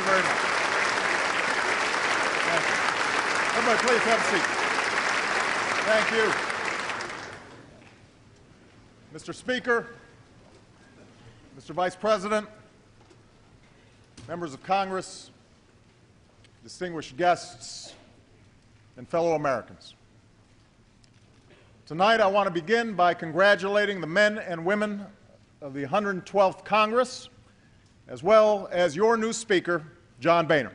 you very much. Thank you. Everybody, please have a seat. Thank you. Mr. Speaker, Mr. Vice President, members of Congress, distinguished guests, and fellow Americans. Tonight, I want to begin by congratulating the men and women of the 112th Congress, as well as your new Speaker, John Boehner.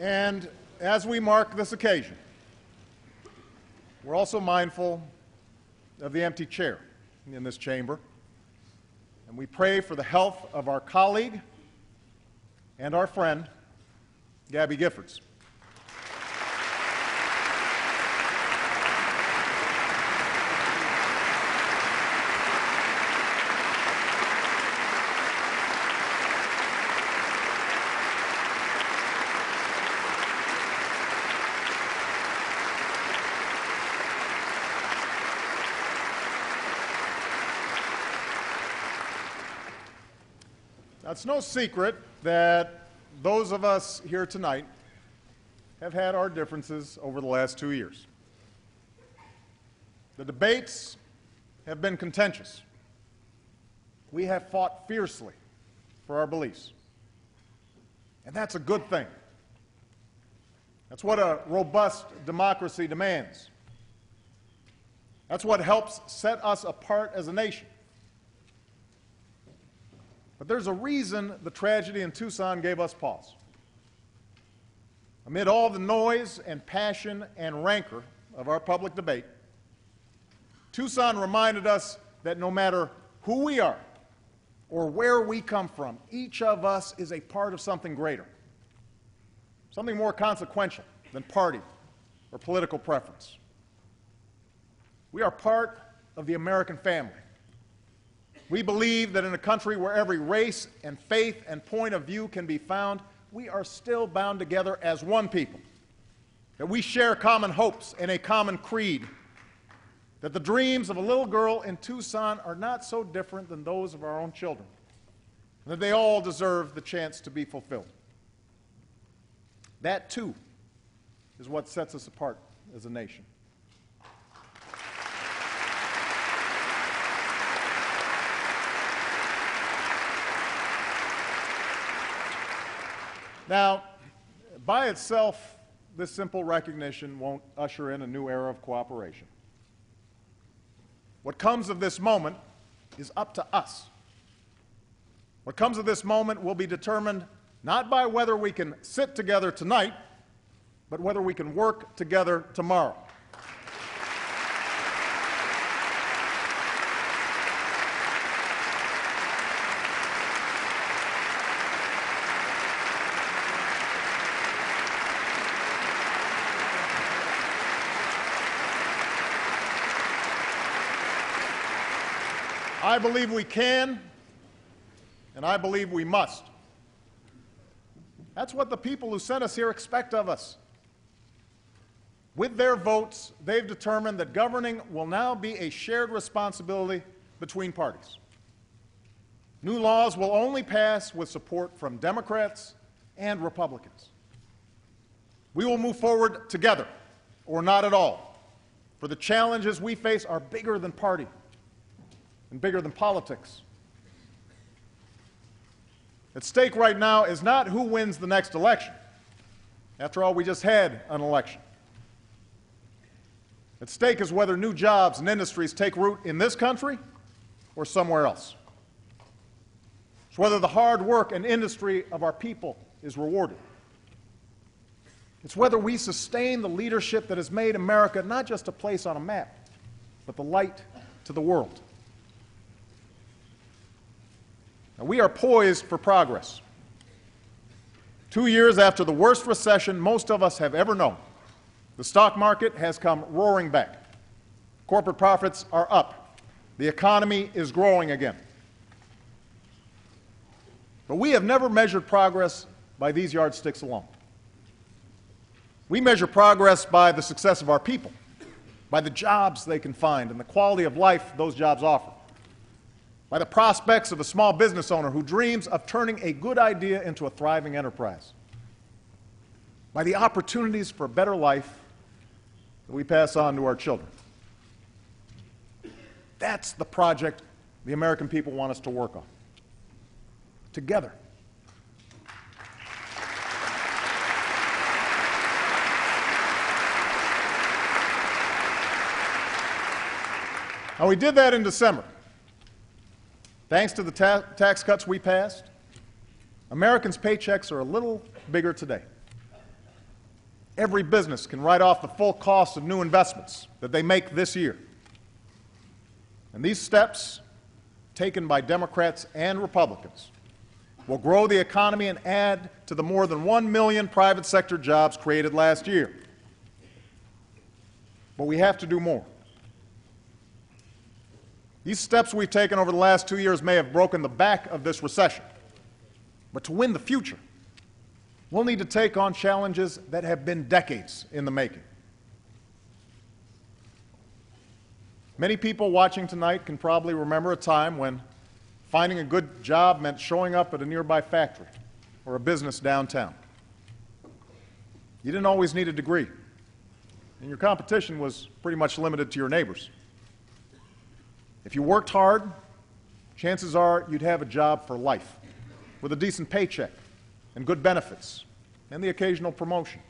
And as we mark this occasion, we're also mindful of the empty chair in this chamber, and we pray for the health of our colleague and our friend, Gabby Giffords. Now, it's no secret that those of us here tonight have had our differences over the last 2 years. The debates have been contentious. We have fought fiercely for our beliefs. And that's a good thing. That's what a robust democracy demands. That's what helps set us apart as a nation. But there's a reason the tragedy in Tucson gave us pause. Amid all the noise and passion and rancor of our public debate, Tucson reminded us that no matter who we are or where we come from, each of us is a part of something greater, something more consequential than party or political preference. We are part of the American family. We believe that in a country where every race and faith and point of view can be found, we are still bound together as one people, that we share common hopes and a common creed, that the dreams of a little girl in Tucson are not so different than those of our own children, and that they all deserve the chance to be fulfilled. That, too, is what sets us apart as a nation. Now, by itself, this simple recognition won't usher in a new era of cooperation. What comes of this moment is up to us. What comes of this moment will be determined not by whether we can sit together tonight, but whether we can work together tomorrow. I believe we can, and I believe we must. That's what the people who sent us here expect of us. With their votes, they've determined that governing will now be a shared responsibility between parties. New laws will only pass with support from Democrats and Republicans. We will move forward together, or not at all, for the challenges we face are bigger than party and bigger than politics. At stake right now is not who wins the next election. After all, we just had an election. At stake is whether new jobs and industries take root in this country or somewhere else. It's whether the hard work and industry of our people is rewarded. It's whether we sustain the leadership that has made America not just a place on a map, but the light to the world. Now, we are poised for progress. 2 years after the worst recession most of us have ever known, the stock market has come roaring back. Corporate profits are up. The economy is growing again. But we have never measured progress by these yardsticks alone. We measure progress by the success of our people, by the jobs they can find and the quality of life those jobs offer, by the prospects of a small business owner who dreams of turning a good idea into a thriving enterprise, by the opportunities for a better life that we pass on to our children. That's the project the American people want us to work on, together. Now, we did that in December. Thanks to the tax cuts we passed, Americans' paychecks are a little bigger today. Every business can write off the full cost of new investments that they make this year. And these steps, taken by Democrats and Republicans, will grow the economy and add to the more than 1 million private sector jobs created last year. But we have to do more. These steps we've taken over the last 2 years may have broken the back of this recession. But to win the future, we'll need to take on challenges that have been decades in the making. Many people watching tonight can probably remember a time when finding a good job meant showing up at a nearby factory or a business downtown. You didn't always need a degree, and your competition was pretty much limited to your neighbors. If you worked hard, chances are you'd have a job for life with a decent paycheck and good benefits and the occasional promotion.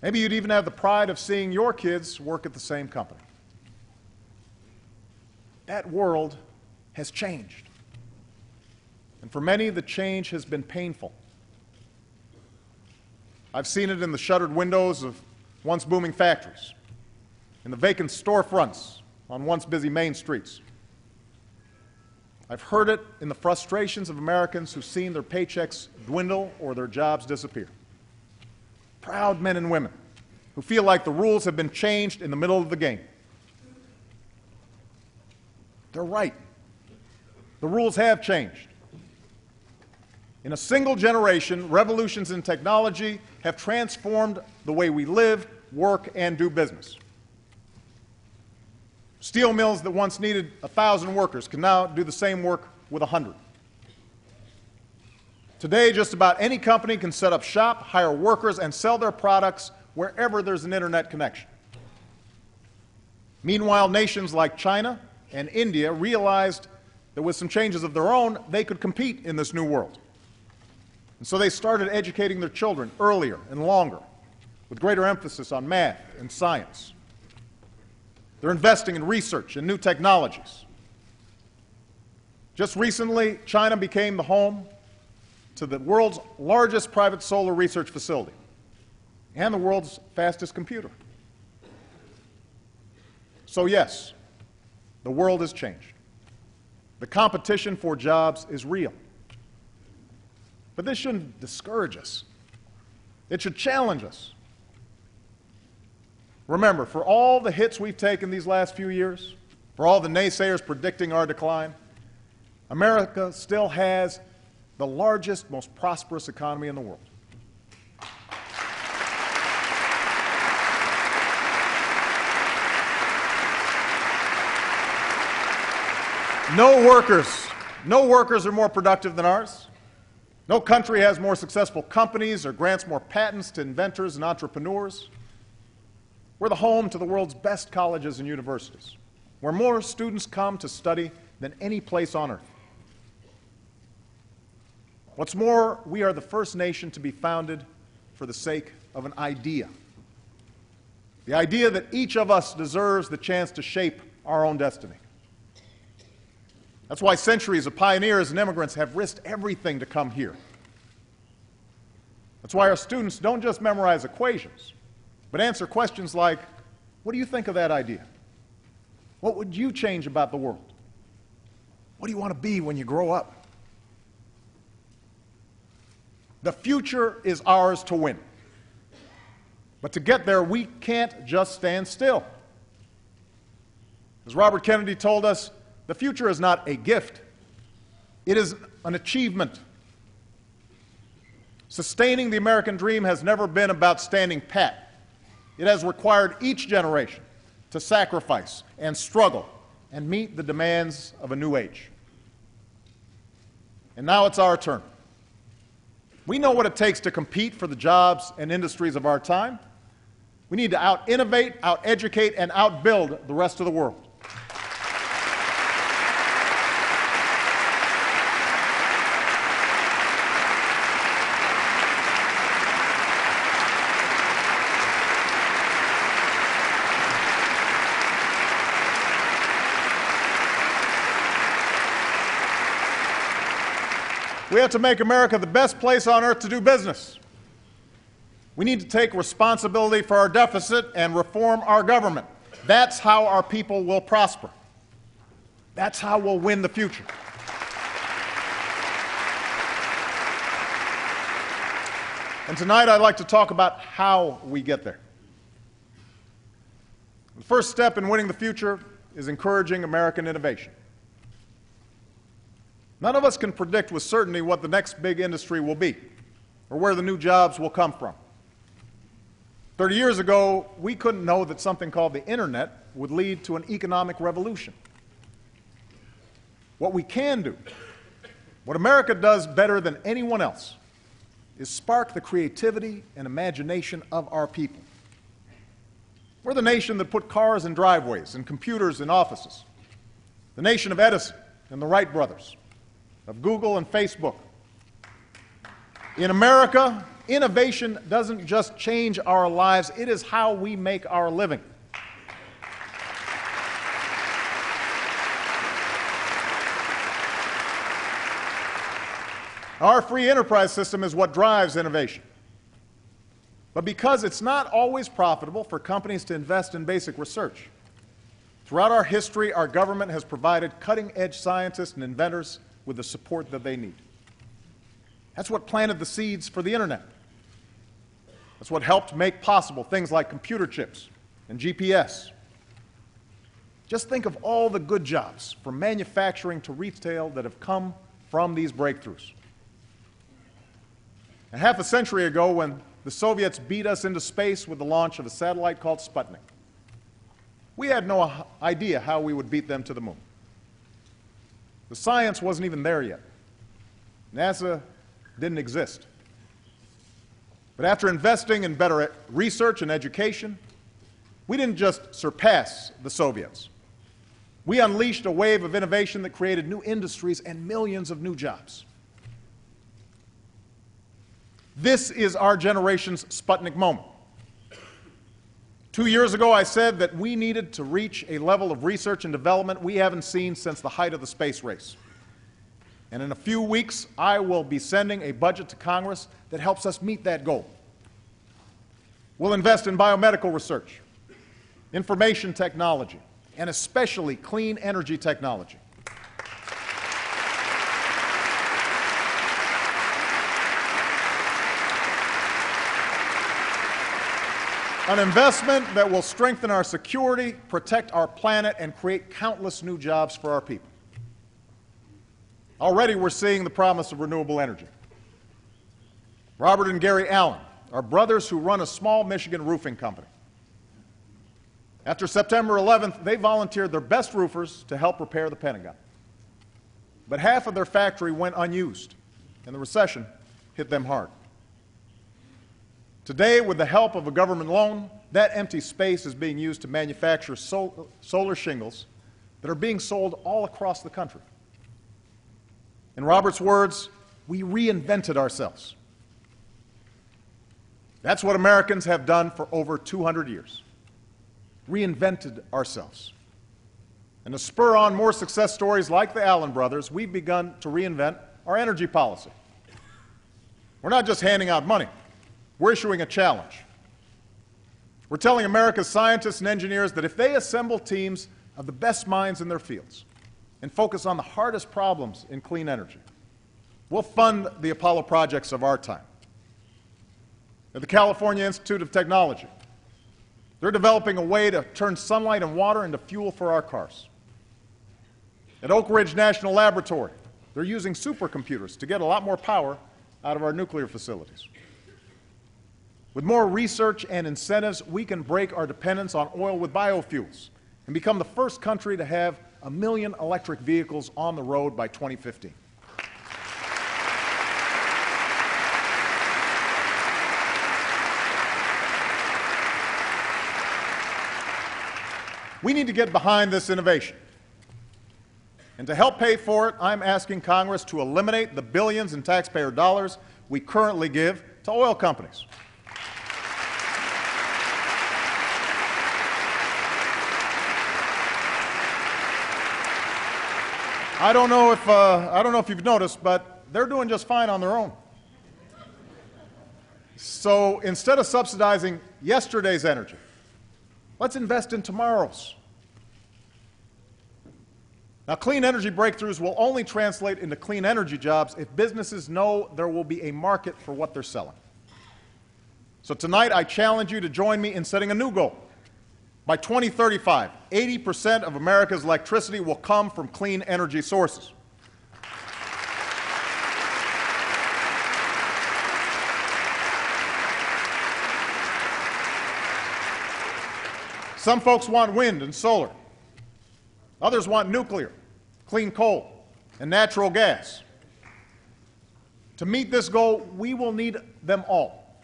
Maybe you'd even have the pride of seeing your kids work at the same company. That world has changed. And for many, the change has been painful. I've seen it in the shuttered windows of once booming factories, in the vacant storefronts on once busy main streets. I've heard it in the frustrations of Americans who've seen their paychecks dwindle or their jobs disappear. Proud men and women who feel like the rules have been changed in the middle of the game. They're right. The rules have changed. In a single generation, revolutions in technology have transformed the way we live, work, and do business. Steel mills that once needed 1,000 workers can now do the same work with 100. Today, just about any company can set up shop, hire workers, and sell their products wherever there's an internet connection. Meanwhile, nations like China and India realized that with some changes of their own, they could compete in this new world. And so they started educating their children earlier and longer, with greater emphasis on math and science. They're investing in research and new technologies. Just recently, China became the home to the world's largest private solar research facility and the world's fastest computer. So yes, the world has changed. The competition for jobs is real. But this shouldn't discourage us. It should challenge us. Remember, for all the hits we've taken these last few years, for all the naysayers predicting our decline, America still has the largest, most prosperous economy in the world. No workers are more productive than ours. No country has more successful companies or grants more patents to inventors and entrepreneurs. We're the home to the world's best colleges and universities, where more students come to study than any place on earth. What's more, we are the first nation to be founded for the sake of an idea. The idea that each of us deserves the chance to shape our own destiny. That's why centuries of pioneers and immigrants have risked everything to come here. That's why our students don't just memorize equations, but answer questions like, what do you think of that idea? What would you change about the world? What do you want to be when you grow up? The future is ours to win. But to get there, we can't just stand still. As Robert Kennedy told us, the future is not a gift. It is an achievement. Sustaining the American dream has never been about standing pat. It has required each generation to sacrifice and struggle and meet the demands of a new age. And now it's our turn. We know what it takes to compete for the jobs and industries of our time. We need to out-innovate, out-educate, and out-build the rest of the world. We have to make America the best place on earth to do business. We need to take responsibility for our deficit and reform our government. That's how our people will prosper. That's how we'll win the future. And tonight I'd like to talk about how we get there. The first step in winning the future is encouraging American innovation. None of us can predict with certainty what the next big industry will be or where the new jobs will come from. 30 years ago, we couldn't know that something called the Internet would lead to an economic revolution. What we can do, what America does better than anyone else, is spark the creativity and imagination of our people. We're the nation that put cars in driveways and computers in offices, the nation of Edison and the Wright brothers, of Google and Facebook. In America, innovation doesn't just change our lives, it is how we make our living. Our free enterprise system is what drives innovation. But because it's not always profitable for companies to invest in basic research, throughout our history, our government has provided cutting-edge scientists and inventors with the support that they need. That's what planted the seeds for the Internet. That's what helped make possible things like computer chips and GPS. Just think of all the good jobs, from manufacturing to retail, that have come from these breakthroughs. A half a century ago, when the Soviets beat us into space with the launch of a satellite called Sputnik, we had no idea how we would beat them to the moon. The science wasn't even there yet. NASA didn't exist. But after investing in better research and education, we didn't just surpass the Soviets. We unleashed a wave of innovation that created new industries and millions of new jobs. This is our generation's Sputnik moment. 2 years ago, I said that we needed to reach a level of research and development we haven't seen since the height of the space race. And in a few weeks, I will be sending a budget to Congress that helps us meet that goal. We'll invest in biomedical research, information technology, and especially clean energy technology. An investment that will strengthen our security, protect our planet, and create countless new jobs for our people. Already we're seeing the promise of renewable energy. Robert and Gary Allen are brothers who run a small Michigan roofing company. After September 11th, they volunteered their best roofers to help repair the Pentagon. But half of their factory went unused, and the recession hit them hard. Today, with the help of a government loan, that empty space is being used to manufacture solar shingles that are being sold all across the country. In Robert's words, we reinvented ourselves. That's what Americans have done for over 200 years. Reinvented ourselves. And to spur on more success stories like the Allen brothers, we've begun to reinvent our energy policy. We're not just handing out money. We're issuing a challenge. We're telling America's scientists and engineers that if they assemble teams of the best minds in their fields and focus on the hardest problems in clean energy, we'll fund the Apollo projects of our time. At the California Institute of Technology, they're developing a way to turn sunlight and water into fuel for our cars. At Oak Ridge National Laboratory, They're using supercomputers to get a lot more power out of our nuclear facilities. With more research and incentives, we can break our dependence on oil with biofuels and become the first country to have 1 million electric vehicles on the road by 2015. We need to get behind this innovation. And to help pay for it, I'm asking Congress to eliminate the billions in taxpayer dollars we currently give to oil companies. I don't know if you've noticed, but they're doing just fine on their own. So instead of subsidizing yesterday's energy, let's invest in tomorrow's. Now, clean energy breakthroughs will only translate into clean energy jobs if businesses know there will be a market for what they're selling. So tonight, I challenge you to join me in setting a new goal. By 2035, 80% of America's electricity will come from clean energy sources. Some folks want wind and solar. Others want nuclear, clean coal, and natural gas. To meet this goal, we will need them all.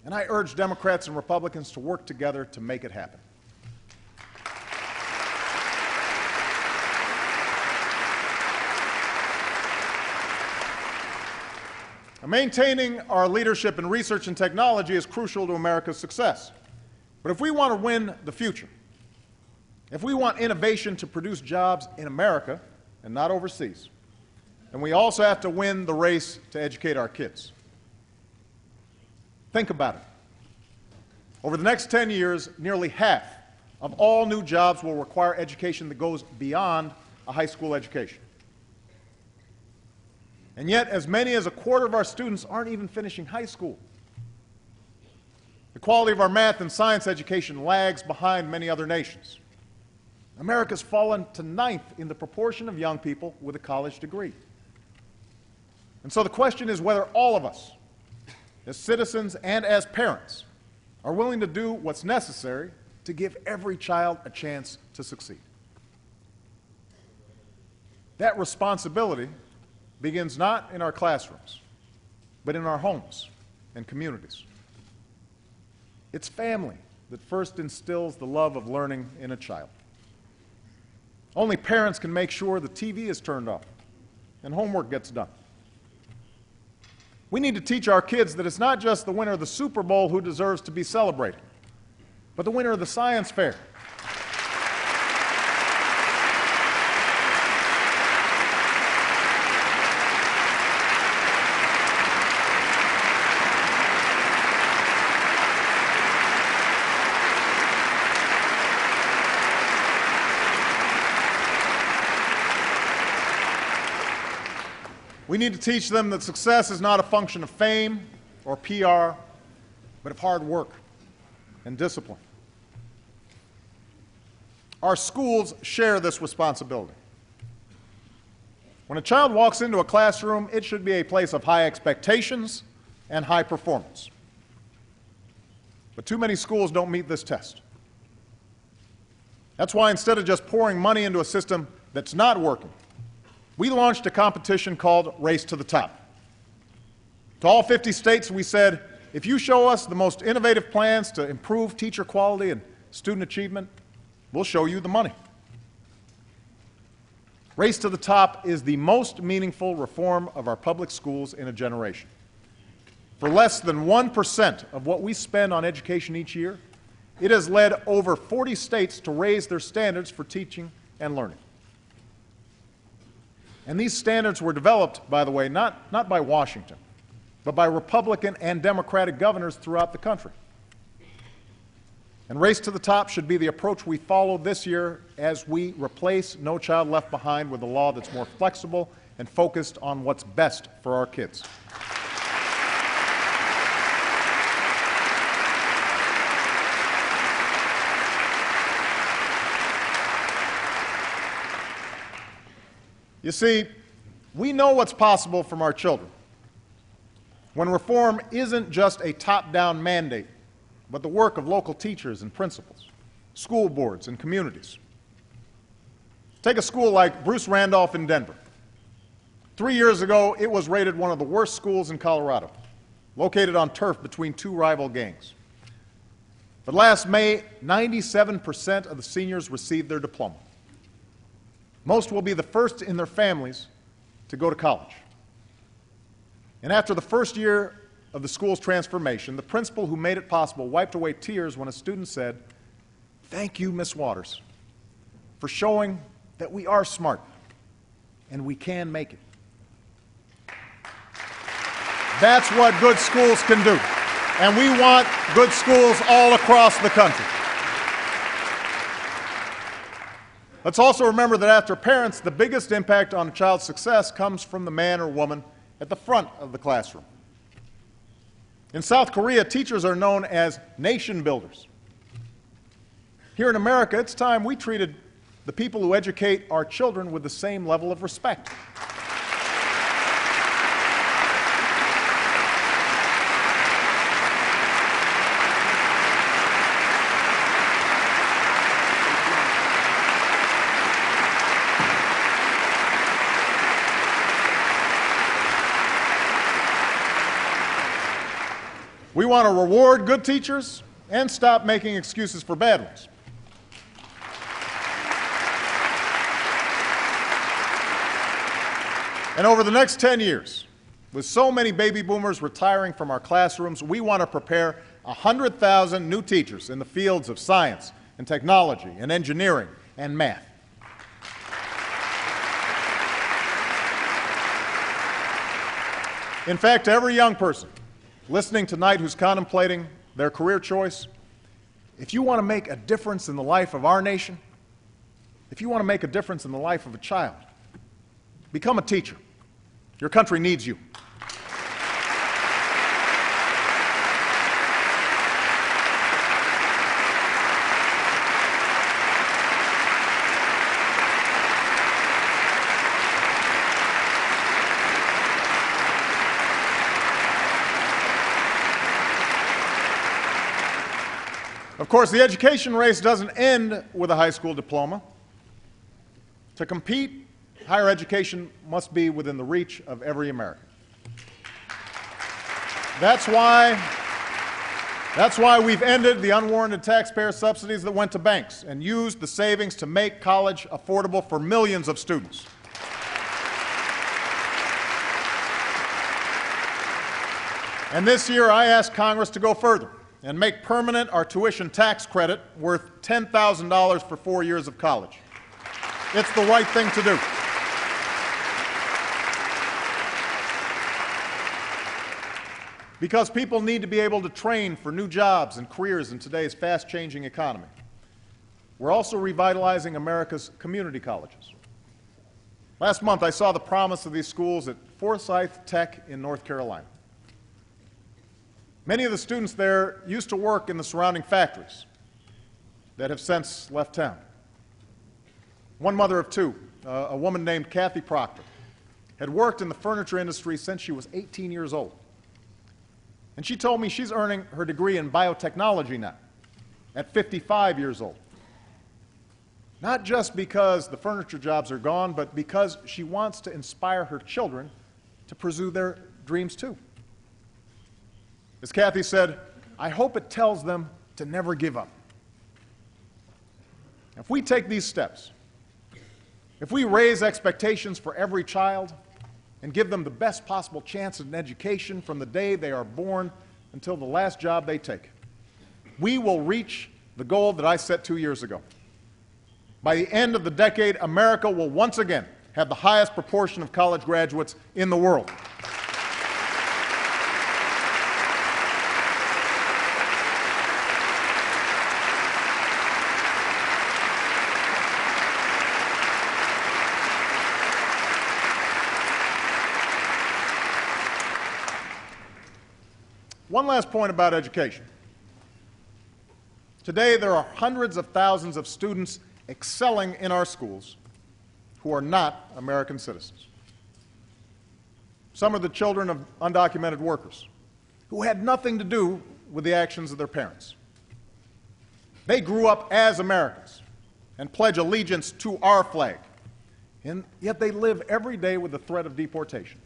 And I urge Democrats and Republicans to work together to make it happen. Maintaining our leadership in research and technology is crucial to America's success. But if we want to win the future, if we want innovation to produce jobs in America and not overseas, then we also have to win the race to educate our kids. Think about it. Over the next 10 years, nearly half of all new jobs will require education that goes beyond a high school education. And yet, as many as a quarter of our students aren't even finishing high school. The quality of our math and science education lags behind many other nations. America's fallen to 9th in the proportion of young people with a college degree. And so the question is whether all of us, as citizens and as parents, are willing to do what's necessary to give every child a chance to succeed. That responsibility begins not in our classrooms, but in our homes and communities. It's family that first instills the love of learning in a child. Only parents can make sure the TV is turned off and homework gets done. We need to teach our kids that it's not just the winner of the Super Bowl who deserves to be celebrated, but the winner of the science fair. We need to teach them that success is not a function of fame or PR, but of hard work and discipline. Our schools share this responsibility. When a child walks into a classroom, it should be a place of high expectations and high performance. But too many schools don't meet this test. That's why instead of just pouring money into a system that's not working, we launched a competition called Race to the Top. To all 50 states, we said, if you show us the most innovative plans to improve teacher quality and student achievement, we'll show you the money. Race to the Top is the most meaningful reform of our public schools in a generation. For less than 1% of what we spend on education each year, it has led over 40 states to raise their standards for teaching and learning. And these standards were developed, by the way, not by Washington, but by Republican and Democratic governors throughout the country. And Race to the Top should be the approach we follow this year as we replace No Child Left Behind with a law that's more flexible and focused on what's best for our kids. You see, We know what's possible from our children when reform isn't just a top-down mandate, but the work of local teachers and principals, school boards and communities. Take a school like Bruce Randolph in Denver. 3 years ago, it was rated one of the worst schools in Colorado, located on turf between two rival gangs. But last May, 97% of the seniors received their diploma. Most will be the first in their families to go to college. And after the first year of the school's transformation, the principal who made it possible wiped away tears when a student said, "Thank you, Miss Waters, for showing that we are smart and we can make it." That's what good schools can do. And we want good schools all across the country. Let's also remember that after parents, the biggest impact on a child's success comes from the man or woman at the front of the classroom. In South Korea, teachers are known as nation builders. Here in America, it's time we treated the people who educate our children with the same level of respect. We want to reward good teachers and stop making excuses for bad ones. And over the next 10 years, with so many baby boomers retiring from our classrooms, we want to prepare 100,000 new teachers in the fields of science and technology and engineering and math. In fact, every young person listening tonight who's contemplating their career choice, if you want to make a difference in the life of our nation, if you want to make a difference in the life of a child, become a teacher. Your country needs you. Of course, the education race doesn't end with a high school diploma. To compete, higher education must be within the reach of every American. That's why we've ended the unwarranted taxpayer subsidies that went to banks and used the savings to make college affordable for millions of students. And this year, I asked Congress to go further and make permanent our tuition tax credit worth $10,000 for 4 years of college. It's the right thing to do. Because people need to be able to train for new jobs and careers in today's fast-changing economy. We're also revitalizing America's community colleges. Last month, I saw the promise of these schools at Forsyth Tech in North Carolina. Many of the students there used to work in the surrounding factories that have since left town. One mother of two, a woman named Kathy Proctor, had worked in the furniture industry since she was 18 years old. And she told me she's earning her degree in biotechnology now, at 55 years old. Not just because the furniture jobs are gone, but because she wants to inspire her children to pursue their dreams too. As Kathy said, I hope it tells them to never give up. If we take these steps, if we raise expectations for every child and give them the best possible chance at an education from the day they are born until the last job they take, we will reach the goal that I set 2 years ago. By the end of the decade, America will once again have the highest proportion of college graduates in the world. One last point about education. Today, there are hundreds of thousands of students excelling in our schools who are not American citizens. Some are the children of undocumented workers who had nothing to do with the actions of their parents. They grew up as Americans and pledge allegiance to our flag, and yet they live every day with the threat of deportation.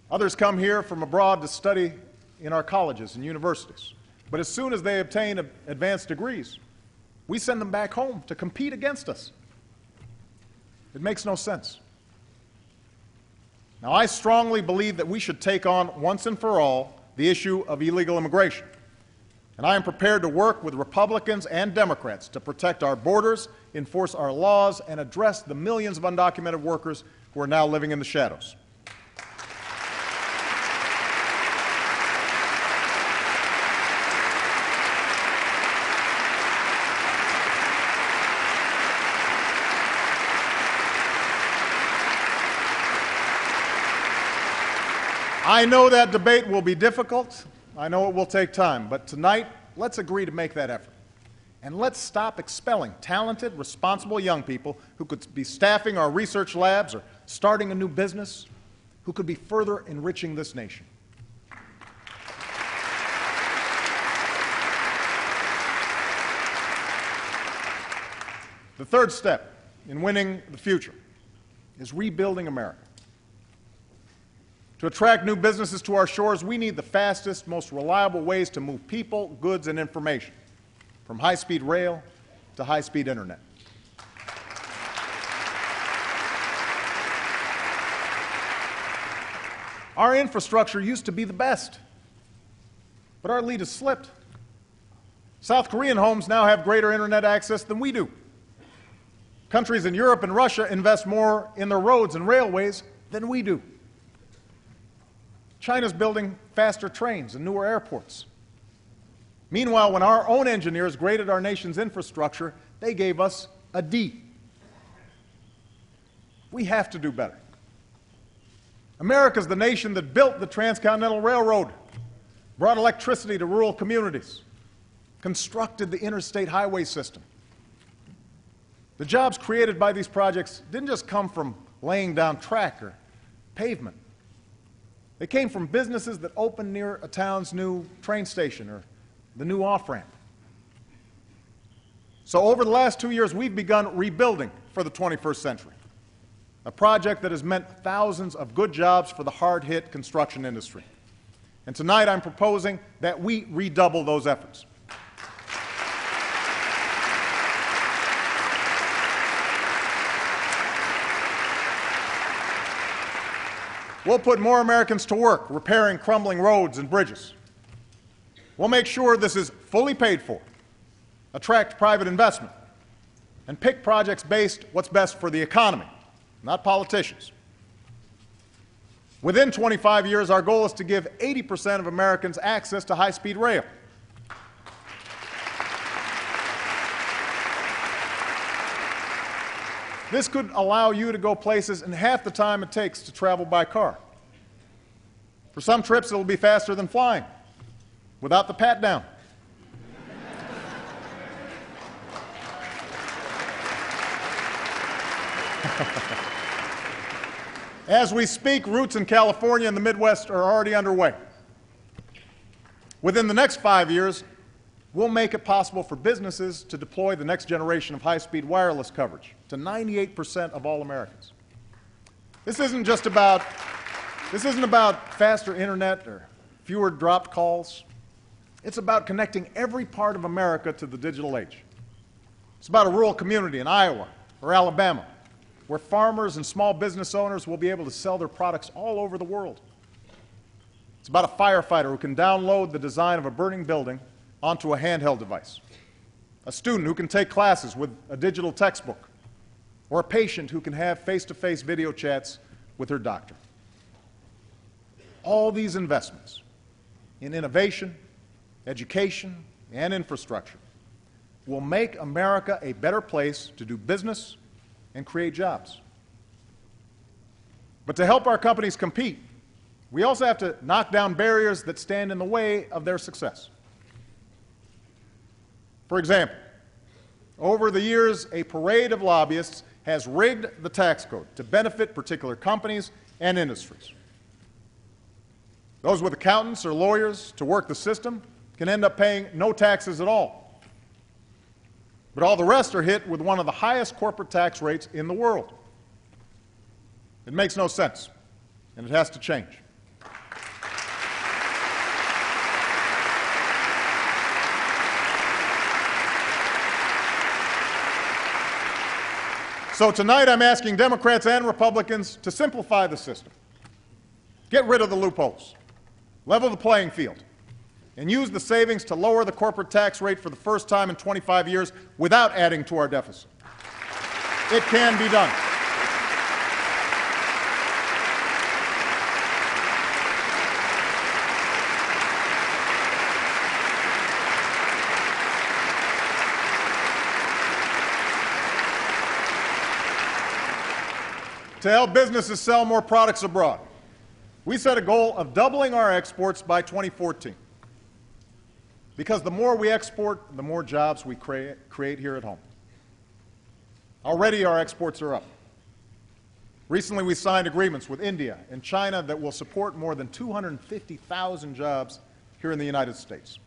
Others come here from abroad to study in our colleges and universities, but as soon as they obtain advanced degrees, we send them back home to compete against us. It makes no sense. Now, I strongly believe that we should take on, once and for all, the issue of illegal immigration. And I am prepared to work with Republicans and Democrats to protect our borders, enforce our laws, and address the millions of undocumented workers who are now living in the shadows. I know that debate will be difficult. I know it will take time. But tonight, let's agree to make that effort. And let's stop expelling talented, responsible young people who could be staffing our research labs or starting a new business, who could be further enriching this nation. The third step in winning the future is rebuilding America. To attract new businesses to our shores, we need the fastest, most reliable ways to move people, goods, and information, from high-speed rail to high-speed internet. Our infrastructure used to be the best, but our lead has slipped. South Korean homes now have greater internet access than we do. Countries in Europe and Russia invest more in their roads and railways than we do. China's building faster trains and newer airports. Meanwhile, when our own engineers graded our nation's infrastructure, they gave us a D. We have to do better. America's the nation that built the Transcontinental Railroad, brought electricity to rural communities, constructed the interstate highway system. The jobs created by these projects didn't just come from laying down track or pavement. They came from businesses that opened near a town's new train station or the new off-ramp. So over the last 2 years, we've begun rebuilding for the 21st century, a project that has meant thousands of good jobs for the hard-hit construction industry. And tonight I'm proposing that we redouble those efforts. We'll put more Americans to work repairing crumbling roads and bridges. We'll make sure this is fully paid for, attract private investment, and pick projects based what's best for the economy, not politicians. Within 25 years, our goal is to give 80% of Americans access to high-speed rail. This could allow you to go places in half the time it takes to travel by car. For some trips, it will be faster than flying, without the pat-down. As we speak, routes in California and the Midwest are already underway. Within the next 5 years, we'll make it possible for businesses to deploy the next generation of high-speed wireless coverage to 98% of all Americans. This isn't about faster internet or fewer dropped calls. It's about connecting every part of America to the digital age. It's about a rural community in Iowa or Alabama where farmers and small business owners will be able to sell their products all over the world. It's about a firefighter who can download the design of a burning building onto a handheld device, a student who can take classes with a digital textbook, or a patient who can have face-to-face video chats with her doctor. All these investments in innovation, education, and infrastructure will make America a better place to do business and create jobs. But to help our companies compete, we also have to knock down barriers that stand in the way of their success. For example, over the years, a parade of lobbyists has rigged the tax code to benefit particular companies and industries. Those with accountants or lawyers to work the system can end up paying no taxes at all. But all the rest are hit with one of the highest corporate tax rates in the world. It makes no sense, and it has to change. So tonight I'm asking Democrats and Republicans to simplify the system, get rid of the loopholes, level the playing field, and use the savings to lower the corporate tax rate for the first time in 25 years without adding to our deficit. It can be done. To help businesses sell more products abroad, we set a goal of doubling our exports by 2014. Because the more we export, the more jobs we create here at home. Already our exports are up. Recently we signed agreements with India and China that will support more than 250,000 jobs here in the United States.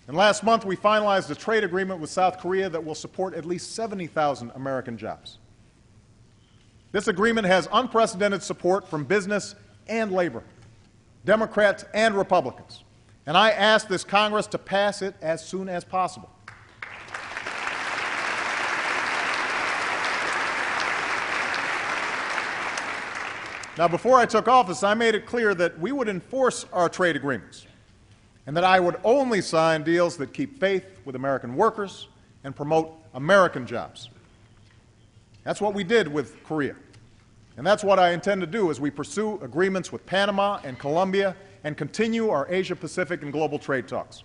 And last month we finalized a trade agreement with South Korea that will support at least 70,000 American jobs. This agreement has unprecedented support from business and labor, Democrats and Republicans, and I ask this Congress to pass it as soon as possible. Now, before I took office, I made it clear that we would enforce our trade agreements and that I would only sign deals that keep faith with American workers and promote American jobs. That's what we did with Korea. And that's what I intend to do as we pursue agreements with Panama and Colombia and continue our Asia-Pacific and global trade talks.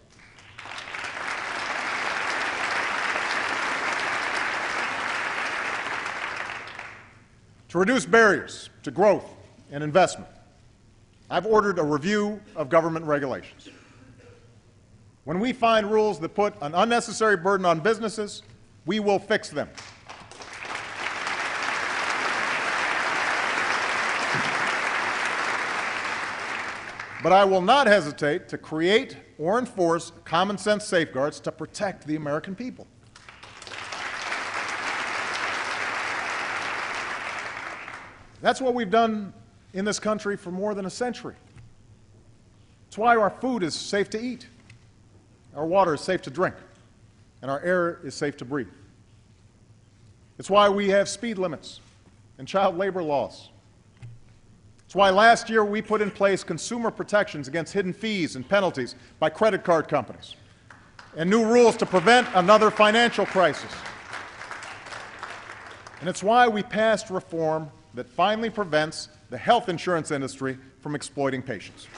To reduce barriers to growth and investment, I've ordered a review of government regulations. When we find rules that put an unnecessary burden on businesses, we will fix them. But I will not hesitate to create or enforce common sense safeguards to protect the American people. That's what we've done in this country for more than a century. It's why our food is safe to eat, our water is safe to drink, and our air is safe to breathe. It's why we have speed limits and child labor laws. It's why last year we put in place consumer protections against hidden fees and penalties by credit card companies, and new rules to prevent another financial crisis. And it's why we passed reform that finally prevents the health insurance industry from exploiting patients.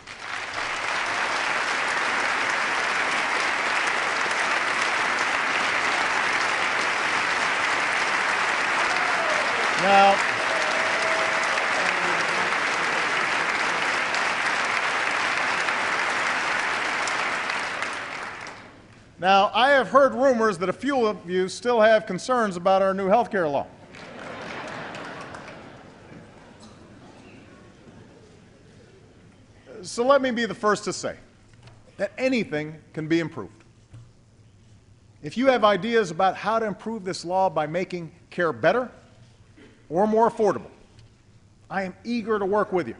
Now, I have heard rumors that a few of you still have concerns about our new health care law. So let me be the first to say that anything can be improved. If you have ideas about how to improve this law by making care better or more affordable, I am eager to work with you.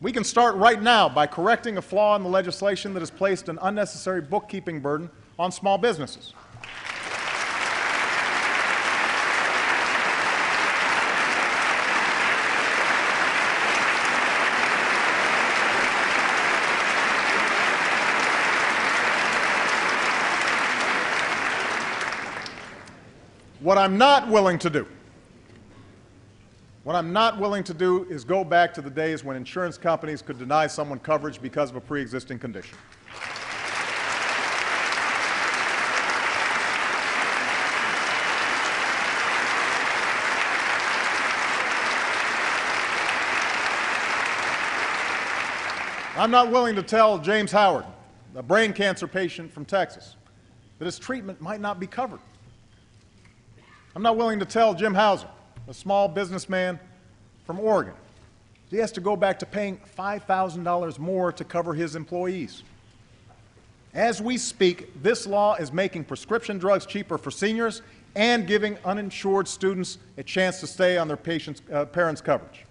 We can start right now by correcting a flaw in the legislation that has placed an unnecessary bookkeeping burden on small businesses. What I'm not willing to do is go back to the days when insurance companies could deny someone coverage because of a pre-existing condition. I'm not willing to tell James Howard, a brain cancer patient from Texas, that his treatment might not be covered. I'm not willing to tell Jim Hauser, a small businessman from Oregon, he has to go back to paying $5,000 more to cover his employees. As we speak, this law is making prescription drugs cheaper for seniors and giving uninsured students a chance to stay on their parents' coverage.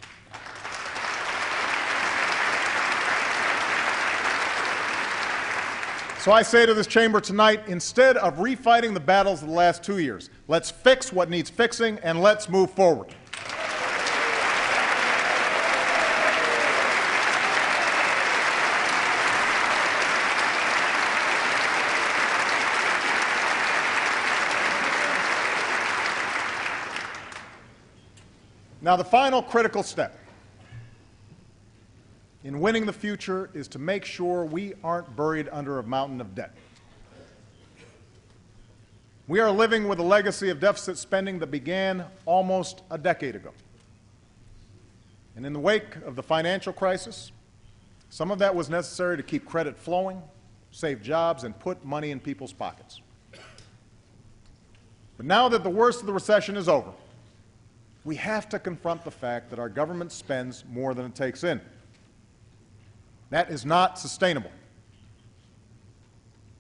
So I say to this chamber tonight, instead of refighting the battles of the last 2 years, let's fix what needs fixing and let's move forward. Now, the final critical step in winning the future is to make sure we aren't buried under a mountain of debt. We are living with a legacy of deficit spending that began almost a decade ago. And in the wake of the financial crisis, some of that was necessary to keep credit flowing, save jobs, and put money in people's pockets. But now that the worst of the recession is over, we have to confront the fact that our government spends more than it takes in. That is not sustainable.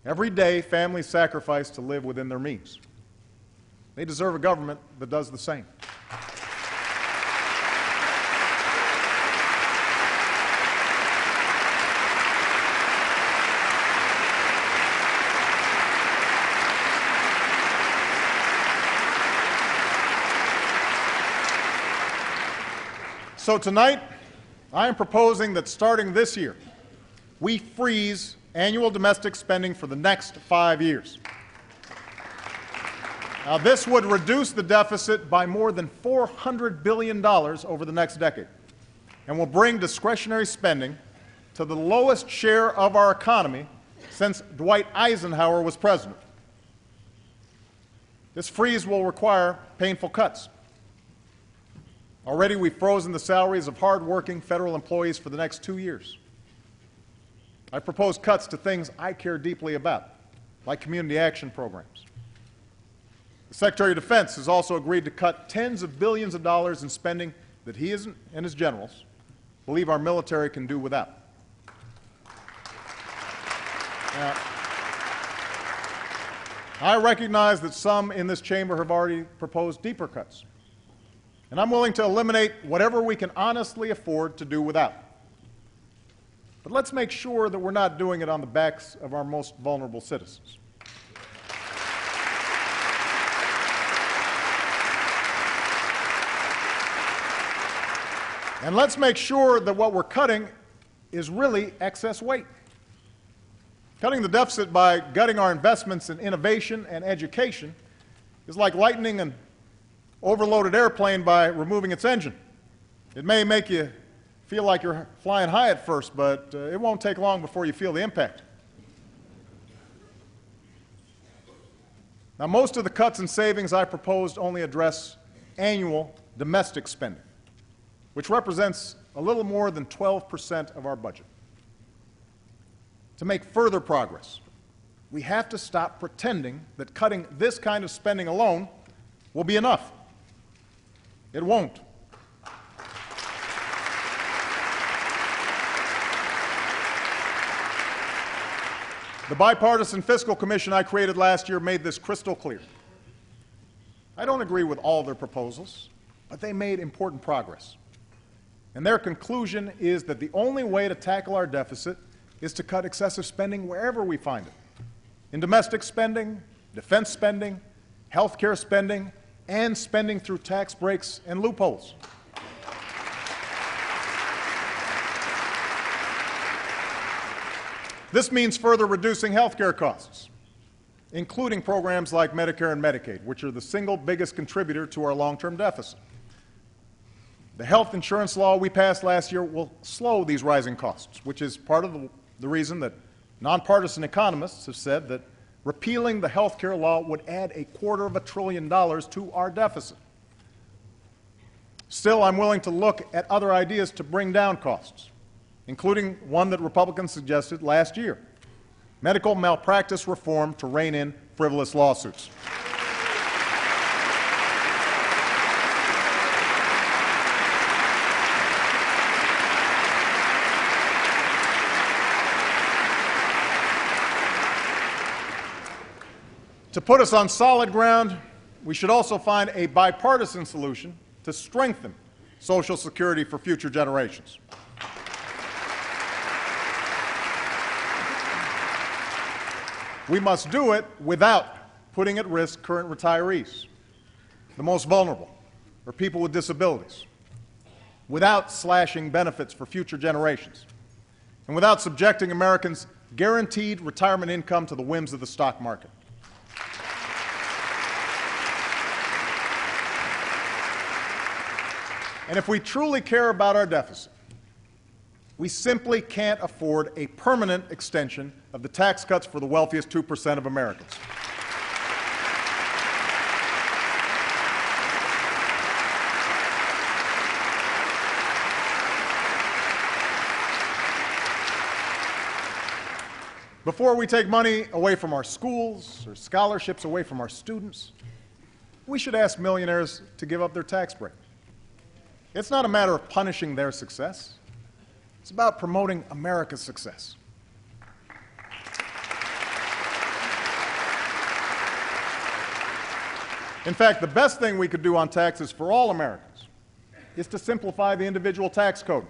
Every day, families sacrifice to live within their means. They deserve a government that does the same. So tonight, I am proposing that starting this year, we freeze annual domestic spending for the next 5 years. Now, this would reduce the deficit by more than $400 billion over the next decade and will bring discretionary spending to the lowest share of our economy since Dwight Eisenhower was president. This freeze will require painful cuts. Already we've frozen the salaries of hard-working federal employees for the next 2 years. I propose cuts to things I care deeply about, like community action programs. The Secretary of Defense has also agreed to cut tens of billions of dollars in spending that he and his generals believe our military can do without. Now, I recognize that some in this chamber have already proposed deeper cuts. And I'm willing to eliminate whatever we can honestly afford to do without. But let's make sure that we're not doing it on the backs of our most vulnerable citizens. And let's make sure that what we're cutting is really excess weight. Cutting the deficit by gutting our investments in innovation and education is like lightening an overloaded airplane by removing its engine. It may make you feel like you're flying high at first, but it won't take long before you feel the impact. Now, most of the cuts and savings I proposed only address annual domestic spending, which represents a little more than 12% of our budget. To make further progress, we have to stop pretending that cutting this kind of spending alone will be enough. It won't. The Bipartisan Fiscal Commission I created last year made this crystal clear. I don't agree with all their proposals, but they made important progress. And their conclusion is that the only way to tackle our deficit is to cut excessive spending wherever we find it. In domestic spending, defense spending, health care spending, and spending through tax breaks and loopholes. This means further reducing health care costs, including programs like Medicare and Medicaid, which are the single biggest contributor to our long-term deficit. The health insurance law we passed last year will slow these rising costs, which is part of the reason that nonpartisan economists have said that repealing the health care law would add $250 billion to our deficit. Still, I'm willing to look at other ideas to bring down costs, including one that Republicans suggested last year: medical malpractice reform to rein in frivolous lawsuits. To put us on solid ground, we should also find a bipartisan solution to strengthen Social Security for future generations. We must do it without putting at risk current retirees, the most vulnerable, or people with disabilities, without slashing benefits for future generations, and without subjecting Americans' guaranteed retirement income to the whims of the stock market. And if we truly care about our deficit, we simply can't afford a permanent extension of the tax cuts for the wealthiest 2% of Americans. Before we take money away from our schools or scholarships away from our students, we should ask millionaires to give up their tax break. It's not a matter of punishing their success. It's about promoting America's success. In fact, the best thing we could do on taxes for all Americans is to simplify the individual tax code.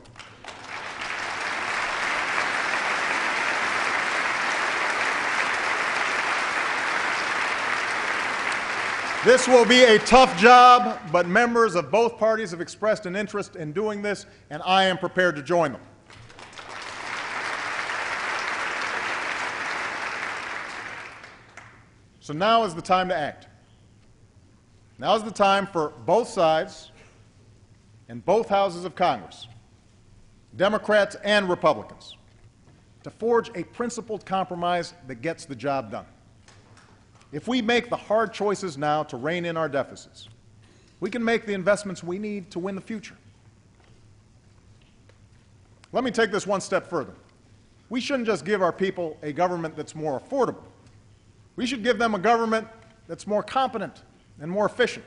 This will be a tough job, but members of both parties have expressed an interest in doing this, and I am prepared to join them. So now is the time to act. Now is the time for both sides and both houses of Congress, Democrats and Republicans, to forge a principled compromise that gets the job done. If we make the hard choices now to rein in our deficits, we can make the investments we need to win the future. Let me take this one step further. We shouldn't just give our people a government that's more affordable. We should give them a government that's more competent and more efficient.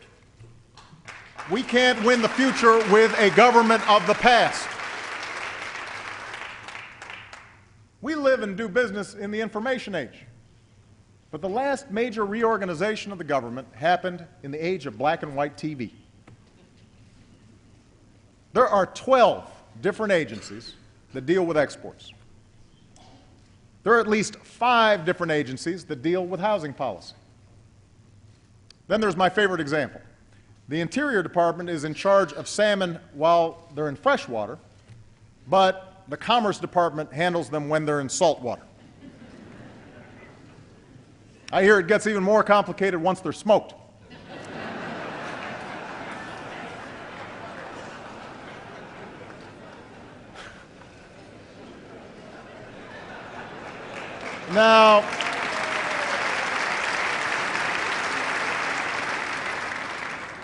We can't win the future with a government of the past. We live and do business in the information age. But the last major reorganization of the government happened in the age of black and white TV. There are 12 different agencies that deal with exports. There are at least 5 different agencies that deal with housing policy. Then there's my favorite example. The Interior Department is in charge of salmon while they're in freshwater, but the Commerce Department handles them when they're in saltwater. I hear it gets even more complicated once they're smoked. Now,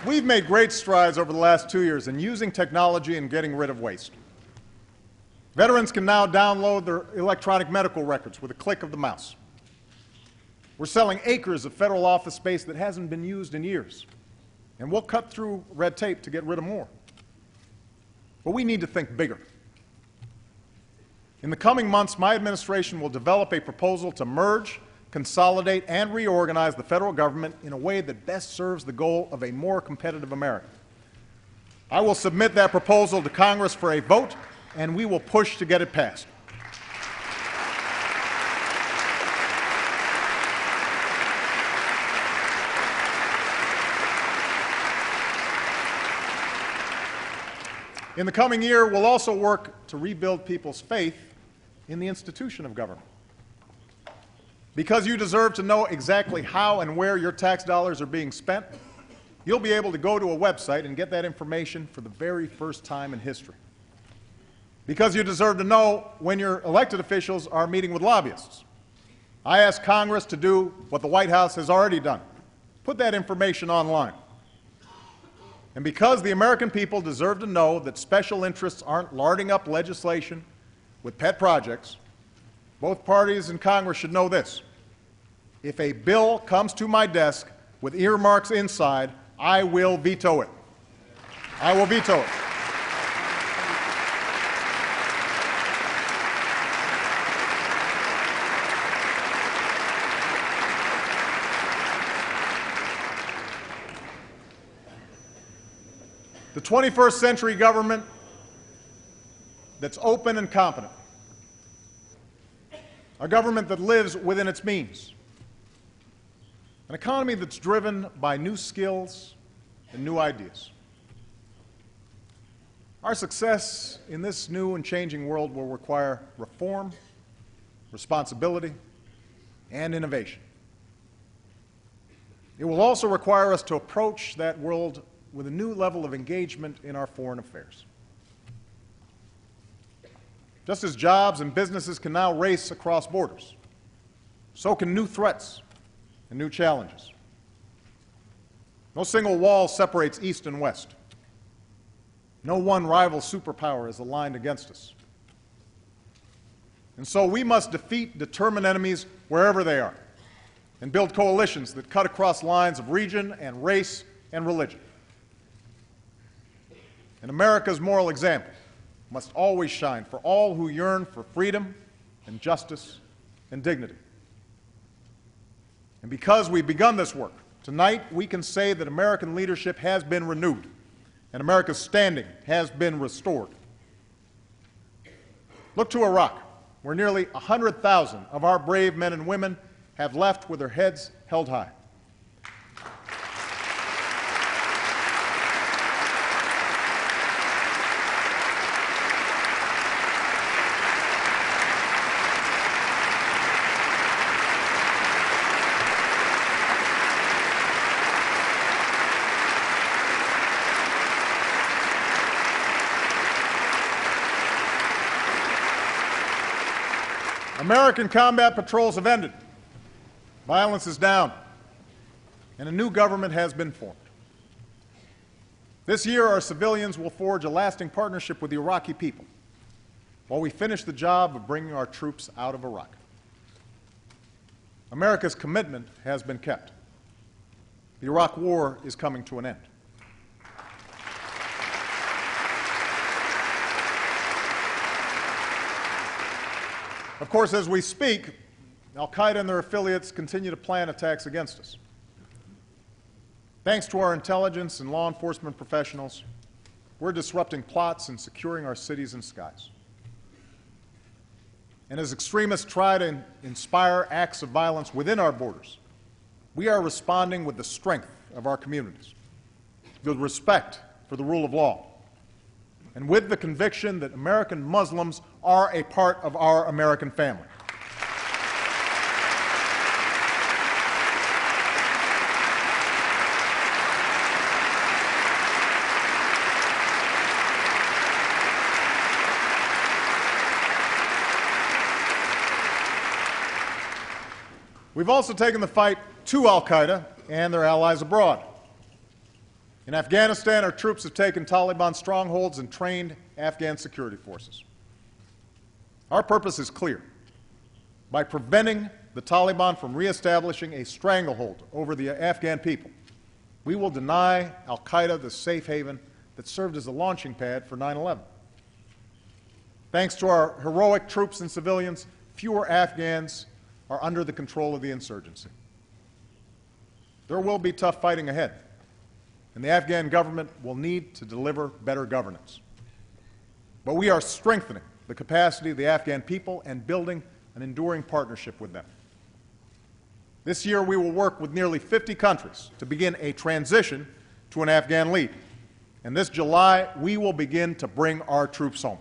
we've made great strides over the last 2 years in using technology and getting rid of waste. Veterans can now download their electronic medical records with a click of the mouse. We're selling acres of federal office space that hasn't been used in years, and we'll cut through red tape to get rid of more. But we need to think bigger. In the coming months, my administration will develop a proposal to merge, consolidate, and reorganize the federal government in a way that best serves the goal of a more competitive America. I will submit that proposal to Congress for a vote, and we will push to get it passed. In the coming year, we'll also work to rebuild people's faith in the institution of government. Because you deserve to know exactly how and where your tax dollars are being spent, you'll be able to go to a website and get that information for the very first time in history. Because you deserve to know when your elected officials are meeting with lobbyists. I ask Congress to do what the White House has already done. Put that information online. And because the American people deserve to know that special interests aren't larding up legislation with pet projects, both parties in Congress should know this. If a bill comes to my desk with earmarks inside, I will veto it. I will veto it. The 21st century government that's open and competent. A government that lives within its means. An economy that's driven by new skills and new ideas. Our success in this new and changing world will require reform, responsibility, and innovation. It will also require us to approach that world with a new level of engagement in our foreign affairs. Just as jobs and businesses can now race across borders, so can new threats and new challenges. No single wall separates East and West. No one rival superpower is aligned against us. And so we must defeat determined enemies wherever they are and build coalitions that cut across lines of region and race and religion. And America's moral example must always shine for all who yearn for freedom and justice and dignity. And because we've begun this work, tonight we can say that American leadership has been renewed and America's standing has been restored. Look to Iraq, where nearly 100,000 of our brave men and women have left with their heads held high. American combat patrols have ended. Violence is down, and a new government has been formed. This year, our civilians will forge a lasting partnership with the Iraqi people while we finish the job of bringing our troops out of Iraq. America's commitment has been kept. The Iraq War is coming to an end. Of course, as we speak, al-Qaeda and their affiliates continue to plan attacks against us. Thanks to our intelligence and law enforcement professionals, we're disrupting plots and securing our cities and skies. And as extremists try to inspire acts of violence within our borders, we are responding with the strength of our communities, with respect for the rule of law, and with the conviction that American Muslims are a part of our American family. We've also taken the fight to al-Qaeda and their allies abroad. In Afghanistan, our troops have taken Taliban strongholds and trained Afghan security forces. Our purpose is clear. By preventing the Taliban from reestablishing a stranglehold over the Afghan people, we will deny al-Qaeda the safe haven that served as a launching pad for 9/11. Thanks to our heroic troops and civilians, fewer Afghans are under the control of the insurgency. There will be tough fighting ahead, and the Afghan government will need to deliver better governance. But we are strengthening the capacity of the Afghan people and building an enduring partnership with them. This year we will work with nearly 50 countries to begin a transition to an Afghan lead. And this July we will begin to bring our troops home.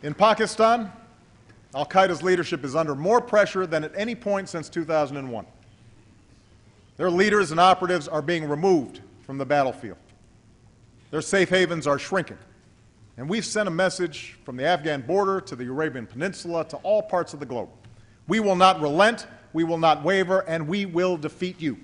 In Pakistan, al-Qaeda's leadership is under more pressure than at any point since 2001. Their leaders and operatives are being removed from the battlefield. Their safe havens are shrinking. And we've sent a message from the Afghan border to the Arabian Peninsula to all parts of the globe. We will not relent, we will not waver, and we will defeat you.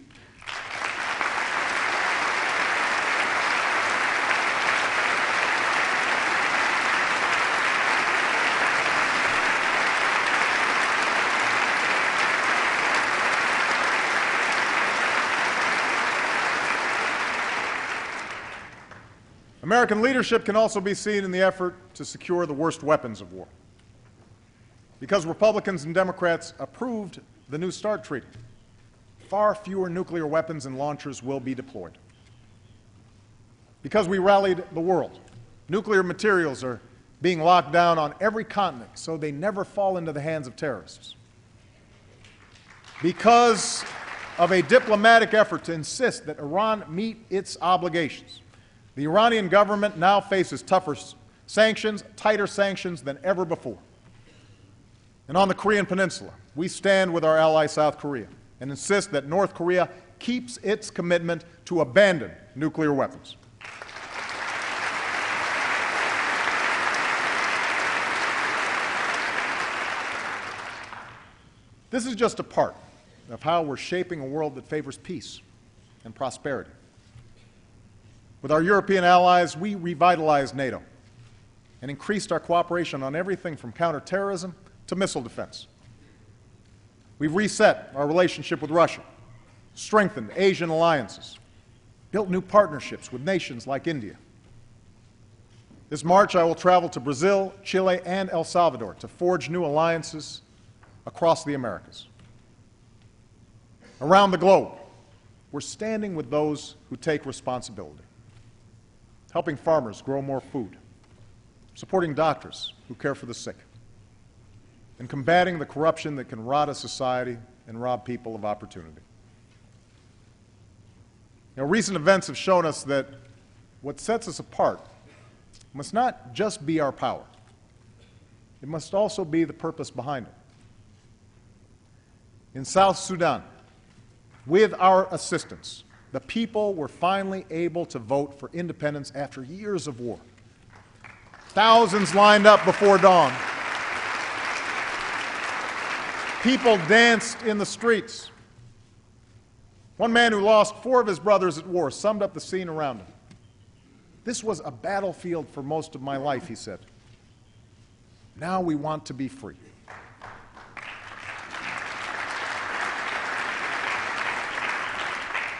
American leadership can also be seen in the effort to secure the worst weapons of war. Because Republicans and Democrats approved the New START Treaty, far fewer nuclear weapons and launchers will be deployed. Because we rallied the world, nuclear materials are being locked down on every continent so they never fall into the hands of terrorists. Because of a diplomatic effort to insist that Iran meet its obligations, the Iranian government now faces tougher sanctions, tighter sanctions than ever before. And on the Korean Peninsula, we stand with our ally South Korea and insist that North Korea keeps its commitment to abandon nuclear weapons. This is just a part of how we're shaping a world that favors peace and prosperity. With our European allies, we revitalized NATO and increased our cooperation on everything from counterterrorism to missile defense. We've reset our relationship with Russia, strengthened Asian alliances, built new partnerships with nations like India. This March, I will travel to Brazil, Chile, and El Salvador to forge new alliances across the Americas. Around the globe, we're standing with those who take responsibility, helping farmers grow more food, supporting doctors who care for the sick, and combating the corruption that can rot a society and rob people of opportunity. Now, recent events have shown us that what sets us apart must not just be our power. It must also be the purpose behind it. In South Sudan, with our assistance, the people were finally able to vote for independence after years of war. Thousands lined up before dawn. People danced in the streets. One man who lost 4 of his brothers at war summed up the scene around him. "This was a battlefield for most of my life," he said. "Now we want to be free."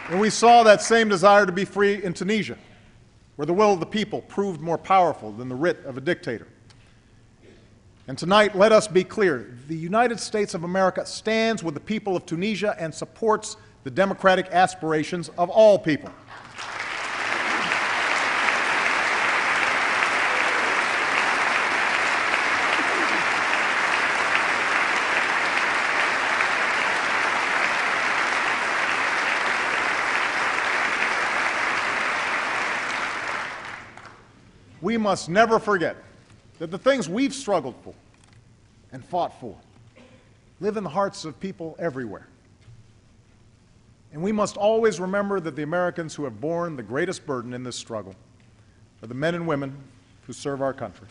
And we saw that same desire to be free in Tunisia, where the will of the people proved more powerful than the writ of a dictator. And tonight, let us be clear. The United States of America stands with the people of Tunisia and supports the democratic aspirations of all people. We must never forget that the things we've struggled for and fought for live in the hearts of people everywhere. And we must always remember that the Americans who have borne the greatest burden in this struggle are the men and women who serve our country.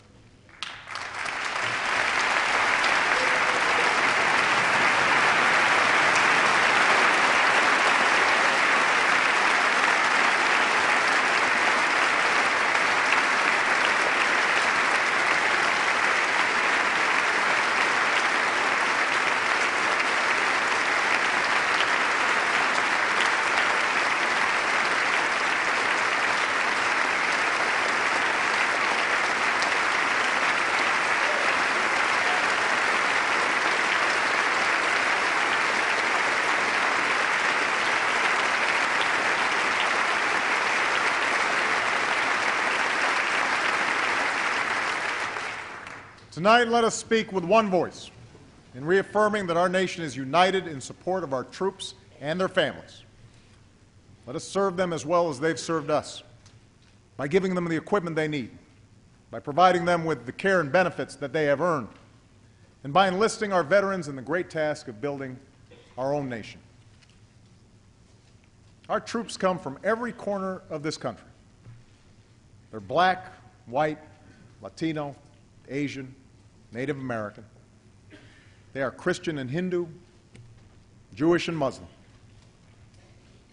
Tonight, let us speak with one voice in reaffirming that our nation is united in support of our troops and their families. Let us serve them as well as they've served us, by giving them the equipment they need, by providing them with the care and benefits that they have earned, and by enlisting our veterans in the great task of building our own nation. Our troops come from every corner of this country. They're black, white, Latino, Asian, Native American. They are Christian and Hindu, Jewish and Muslim.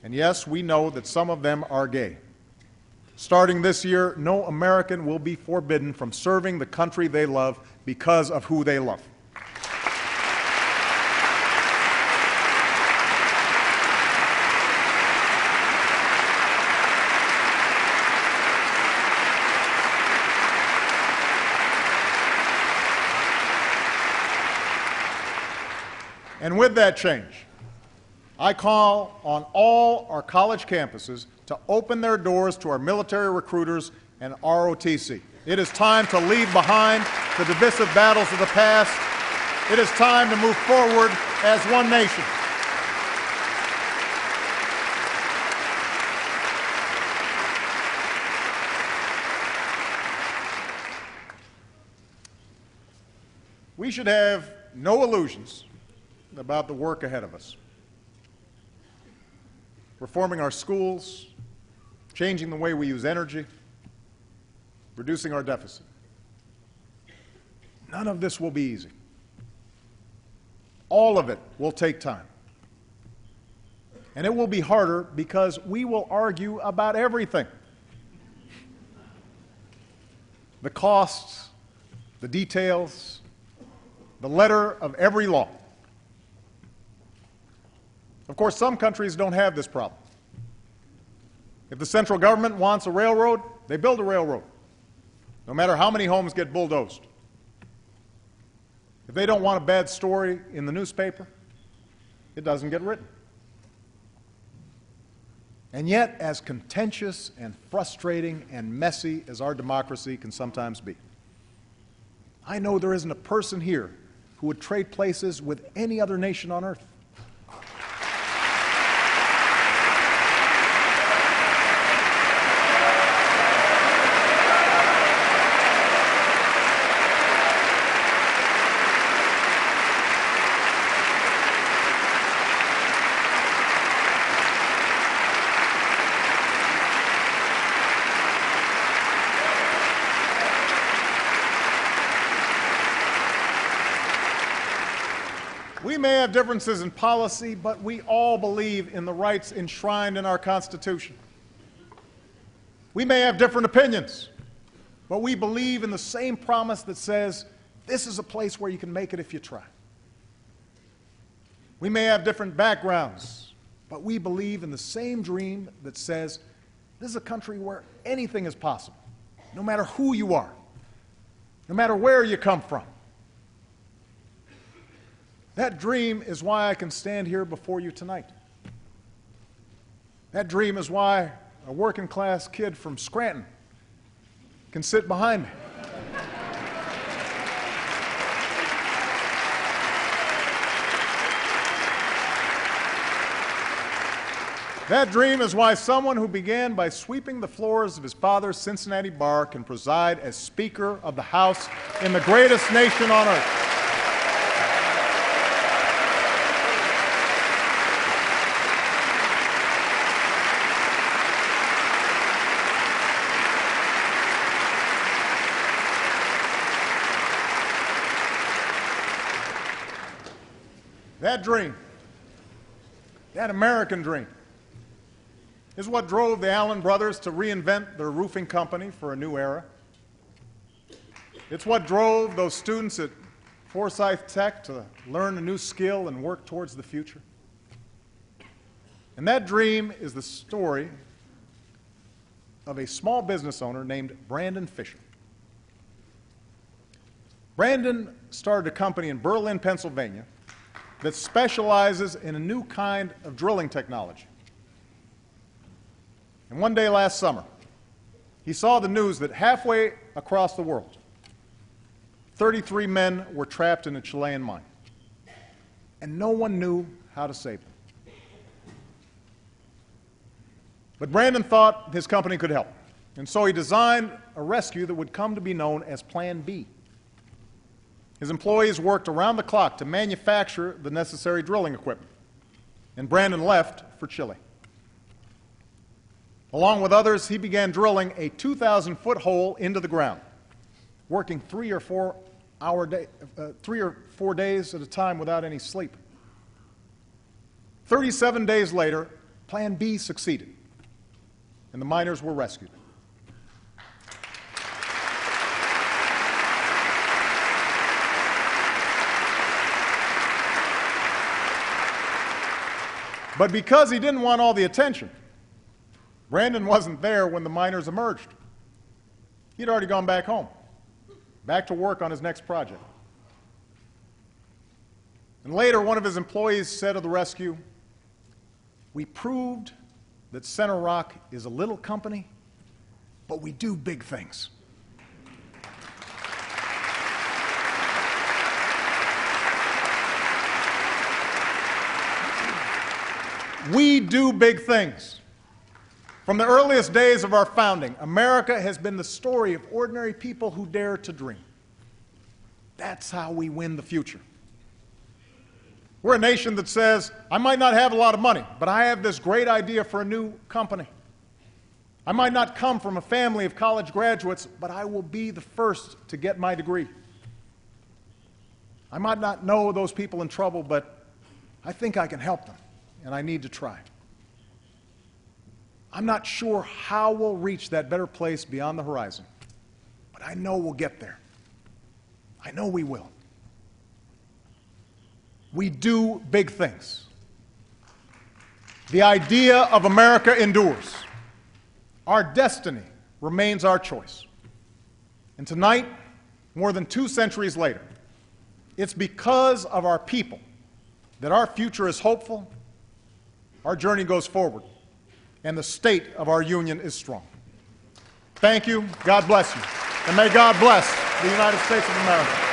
And yes, we know that some of them are gay. Starting this year, no American will be forbidden from serving the country they love because of who they love. And with that change, I call on all our college campuses to open their doors to our military recruiters and ROTC. It is time to leave behind the divisive battles of the past. It is time to move forward as one nation. We should have no illusions about the work ahead of us. Reforming our schools, changing the way we use energy, reducing our deficit. None of this will be easy. All of it will take time. And it will be harder because we will argue about everything. The costs, the details, the letter of every law. Of course, some countries don't have this problem. If the central government wants a railroad, they build a railroad, no matter how many homes get bulldozed. If they don't want a bad story in the newspaper, it doesn't get written. And yet, as contentious and frustrating and messy as our democracy can sometimes be, I know there isn't a person here who would trade places with any other nation on earth. We may have differences in policy, but we all believe in the rights enshrined in our Constitution. We may have different opinions, but we believe in the same promise that says, this is a place where you can make it if you try. We may have different backgrounds, but we believe in the same dream that says, this is a country where anything is possible, no matter who you are, no matter where you come from. That dream is why I can stand here before you tonight. That dream is why a working class kid from Scranton can sit behind me. That dream is why someone who began by sweeping the floors of his father's Cincinnati bar can preside as Speaker of the House in the greatest nation on earth. That dream, that American dream, is what drove the Allen brothers to reinvent their roofing company for a new era. It's what drove those students at Forsyth Tech to learn a new skill and work towards the future. And that dream is the story of a small business owner named Brandon Fisher. Brandon started a company in Berlin, Pennsylvania, that specializes in a new kind of drilling technology. And one day last summer, he saw the news that halfway across the world, 33 men were trapped in a Chilean mine, and no one knew how to save them. But Brandon thought his company could help, and so he designed a rescue that would come to be known as Plan B. His employees worked around the clock to manufacture the necessary drilling equipment, and Brandon left for Chile. Along with others, he began drilling a 2,000-foot hole into the ground, working 3 or 4 days at a time without any sleep. 37 days later, Plan B succeeded, and the miners were rescued. But because he didn't want all the attention, Brandon wasn't there when the miners emerged. He'd already gone back home, back to work on his next project. And later, one of his employees said of the rescue, "We proved that Center Rock is a little company, but we do big things." We do big things. From the earliest days of our founding, America has been the story of ordinary people who dare to dream. That's how we win the future. We're a nation that says, I might not have a lot of money, but I have this great idea for a new company. I might not come from a family of college graduates, but I will be the first to get my degree. I might not know those people in trouble, but I think I can help them, and I need to try. I'm not sure how we'll reach that better place beyond the horizon, but I know we'll get there. I know we will. We do big things. The idea of America endures. Our destiny remains our choice. And tonight, more than 2 centuries later, it's because of our people that our future is hopeful, our journey goes forward, and the state of our union is strong. Thank you. God bless you. And may God bless the United States of America.